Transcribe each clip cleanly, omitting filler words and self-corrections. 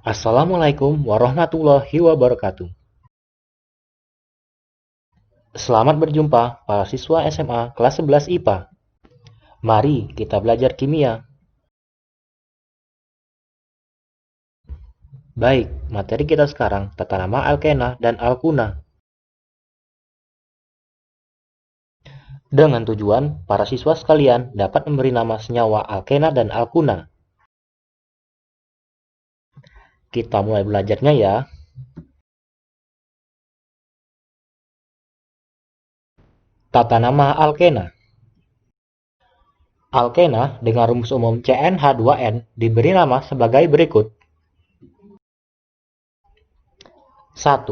Assalamualaikum warahmatullahi wabarakatuh. Selamat berjumpa para siswa SMA kelas 11 IPA. Mari kita belajar kimia. Baik, materi kita sekarang tata nama alkena dan alkuna. Dengan tujuan para siswa sekalian dapat memberi nama senyawa alkena dan alkuna. Kita mulai belajarnya ya. Tata nama alkena. Alkena dengan rumus umum CnH2n diberi nama sebagai berikut. 1.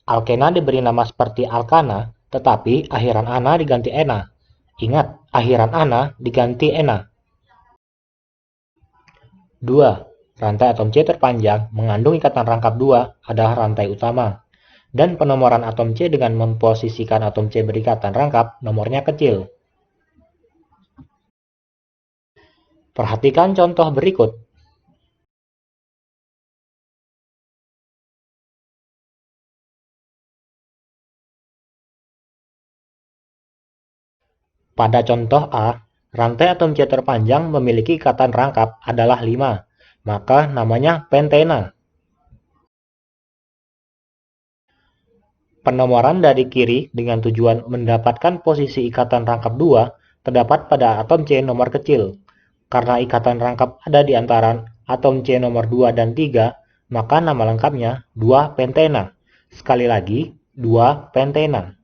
Alkena diberi nama seperti alkana, tetapi akhiran ana diganti ena. Ingat, akhiran ana diganti ena. 2. Rantai atom C terpanjang mengandung ikatan rangkap 2 adalah rantai utama. Dan penomoran atom C dengan memposisikan atom C berikatan rangkap nomornya kecil. Perhatikan contoh berikut. Pada contoh A, rantai atom C terpanjang memiliki ikatan rangkap adalah 5, maka namanya pentena. Penomoran dari kiri dengan tujuan mendapatkan posisi ikatan rangkap 2 terdapat pada atom C nomor kecil. Karena ikatan rangkap ada di antara atom C nomor 2 dan 3, maka nama lengkapnya 2-pentena. Sekali lagi, 2-pentena.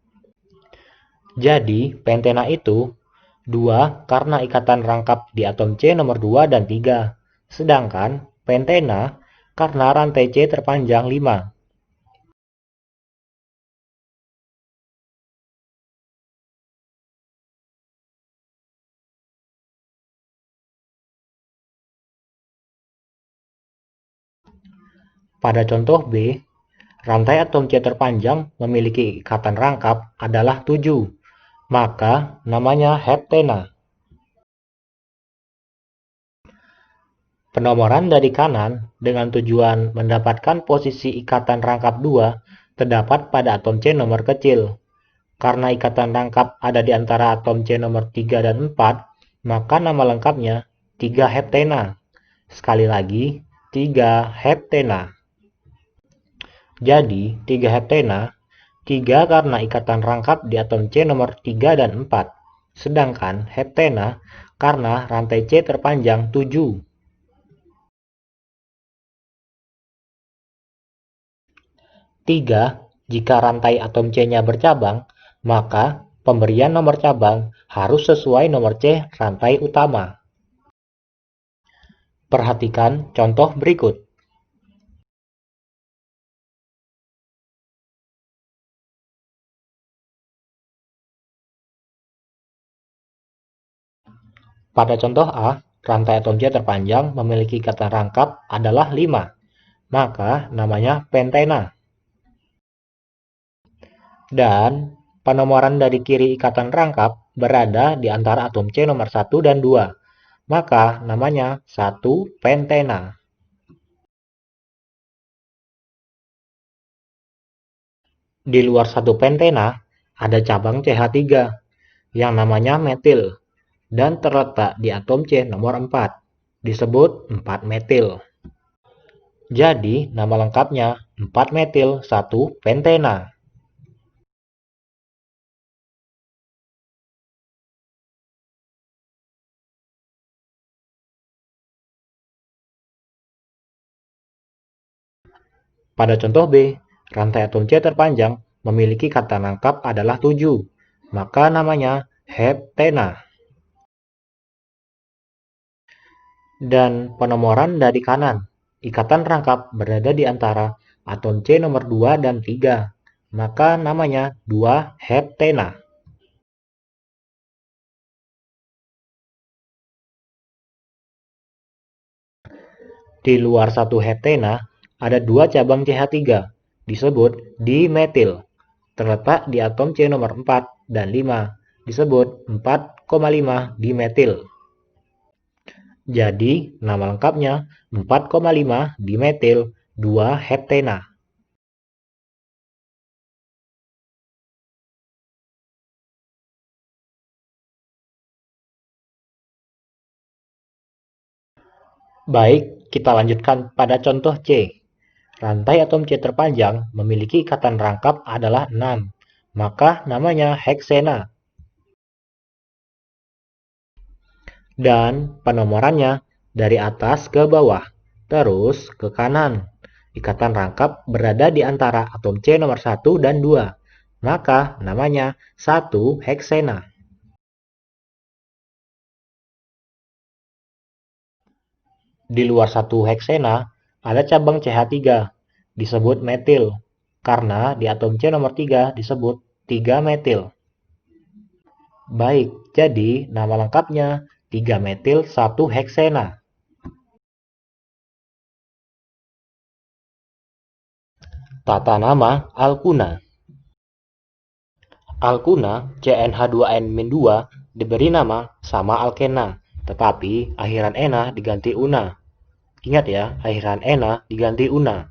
Jadi, pentena itu 2 karena ikatan rangkap di atom C nomor 2 dan 3. Sedangkan pentena karena rantai C terpanjang 5. Pada contoh B, rantai atom C terpanjang memiliki ikatan rangkap adalah 7, maka namanya heptena. Penomoran dari kanan dengan tujuan mendapatkan posisi ikatan rangkap 2 terdapat pada atom C nomor kecil. Karena ikatan rangkap ada di antara atom C nomor 3 dan 4, maka nama lengkapnya 3-heptena. Sekali lagi, 3-heptena. Jadi, 3-heptena, 3 karena ikatan rangkap di atom C nomor 3 dan 4. Sedangkan heptena karena rantai C terpanjang 7. 3. Jika rantai atom C-nya bercabang, maka pemberian nomor cabang harus sesuai nomor C rantai utama. Perhatikan contoh berikut. Pada contoh A, rantai atom C terpanjang memiliki ikatan rangkap adalah 5, maka namanya pentena. Dan penomoran dari kiri ikatan rangkap berada di antara atom C nomor 1 dan 2, maka namanya 1-pentena. Di luar 1-pentena ada cabang CH3 yang namanya metil dan terletak di atom C nomor 4, disebut 4-metil. Jadi nama lengkapnya 4-metil 1-pentena. Pada contoh B, rantai atom C terpanjang memiliki ikatan rangkap adalah 7, maka namanya heptena. Dan penomoran dari kanan, ikatan rangkap berada di antara atom C nomor 2 dan 3, maka namanya 2-heptena. Di luar 1-heptena ada 2 cabang CH3, disebut dimetil, terletak di atom C nomor 4 dan 5, disebut 4,5 dimetil. Jadi, nama lengkapnya 4,5 dimetil 2 heptena. Baik, kita lanjutkan pada contoh C. Rantai atom C terpanjang memiliki ikatan rangkap adalah 6, maka namanya heksena. Dan penomorannya dari atas ke bawah, terus ke kanan. Ikatan rangkap berada di antara atom C nomor 1 dan 2, maka namanya 1 heksena. Di luar 1 heksena, ada cabang CH3, disebut metil, karena di atom C nomor 3 disebut 3 metil. Baik, jadi nama lengkapnya 3 metil 1 heksena. Tata nama alkuna. Alkuna CnH2n-2 diberi nama sama alkena, tetapi akhiran ena diganti una. Ingat ya, akhiran ena diganti una.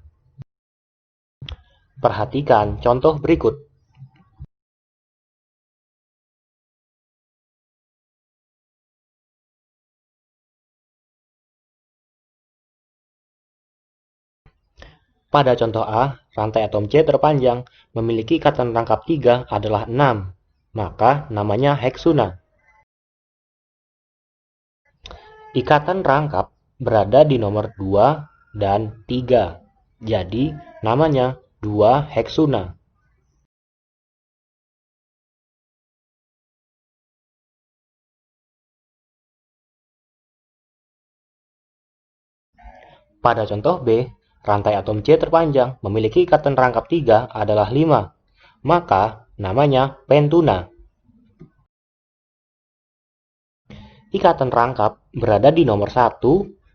Perhatikan contoh berikut. Pada contoh A, rantai atom C terpanjang memiliki ikatan rangkap 3 adalah 6, maka namanya heksuna. Ikatan rangkap berada di nomor 2 dan 3, jadi namanya 2 heksuna. Pada contoh B, rantai atom C terpanjang memiliki ikatan rangkap 3 adalah 5, maka namanya pentuna. Ikatan rangkap berada di nomor 1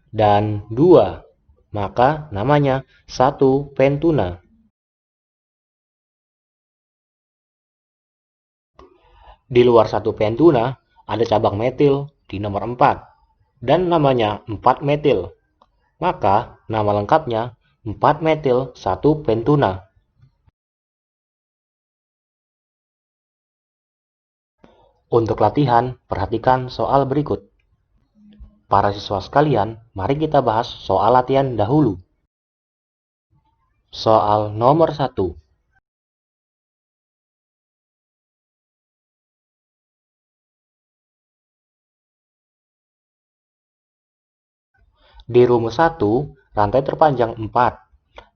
dan 2, maka namanya 1 pentuna. Di luar 1 pentuna, ada cabang metil di nomor 4, dan namanya 4 metil. Maka nama lengkapnya 4 metil 1 pentuna. Untuk latihan, perhatikan soal berikut. Para siswa sekalian, mari kita bahas soal latihan dahulu. Soal nomor 1. Di rumus 1, rantai terpanjang 4.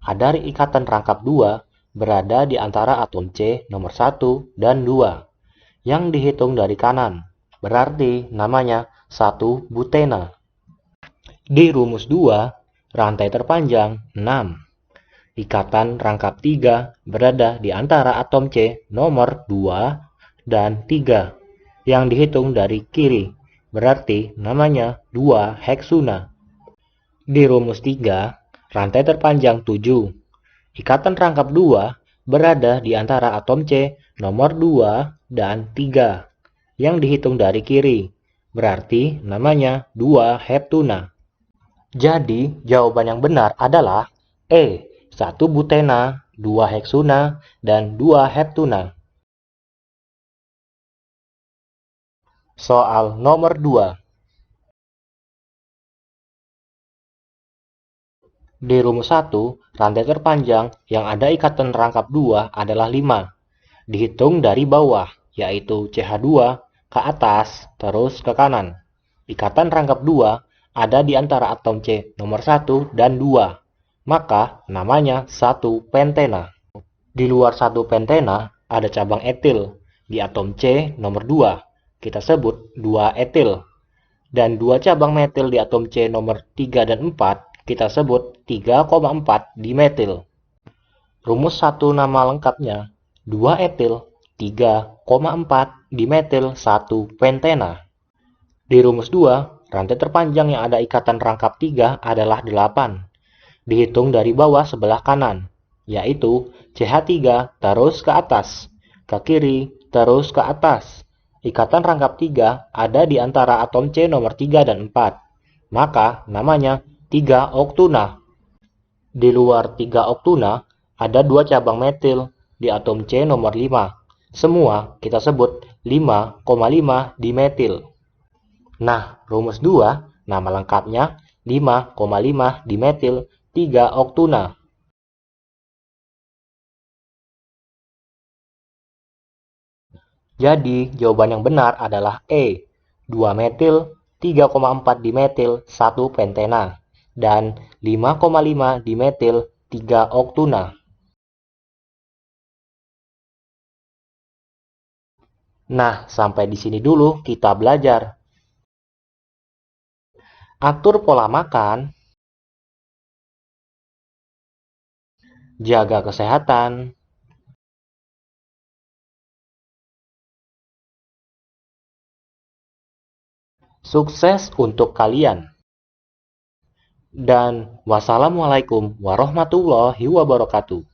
Ada ikatan rangkap 2 berada di antara atom C nomor 1 dan 2. Yang dihitung dari kanan, berarti namanya 1 butena. Di rumus 2, rantai terpanjang 6. Ikatan rangkap 3 berada di antara atom C nomor 2 dan 3. Yang dihitung dari kiri, berarti namanya 2 heksuna. Di rumus 3, rantai terpanjang 7. Ikatan rangkap 2 berada di antara atom C nomor 2 dan 3, yang dihitung dari kiri, berarti namanya 2 heptuna. Jadi, jawaban yang benar adalah E, 1 butena, 2 heksuna, dan 2 heptuna. Soal nomor 2. Di rumus 1, rantai terpanjang yang ada ikatan rangkap 2 adalah 5. Dihitung dari bawah, yaitu CH2 ke atas, terus ke kanan. Ikatan rangkap 2 ada di antara atom C nomor 1 dan 2, maka namanya 1 pentena. Di luar 1 pentena ada cabang etil di atom C nomor 2, kita sebut 2 etil. Dan 2 cabang metil di atom C nomor 3 dan 4, kita sebut 3,4 dimetil. Rumus 1 nama lengkapnya 2 etil 3,4 dimetil 1 pentena. Di rumus 2, rantai terpanjang yang ada ikatan rangkap 3 adalah 8. Dihitung dari bawah sebelah kanan, yaitu CH3 terus ke atas, ke kiri terus ke atas. Ikatan rangkap 3 ada di antara atom C nomor 3 dan 4, maka namanya 3 oktuna. Di luar 3 oktuna, ada 2 cabang metil di atom C nomor 5. Semua kita sebut 5,5 dimetil. Nah, rumus 2, nama lengkapnya 5,5 dimetil 3 oktuna. Jadi, jawaban yang benar adalah E, 2 metil, 3,4 dimetil, 1 pentena, dan 5,5 dimetil 3 oktuna. Nah, sampai di sini dulu kita belajar. Atur pola makan, jaga kesehatan, sukses untuk kalian. Dan wassalamualaikum warahmatullahi wabarakatuh.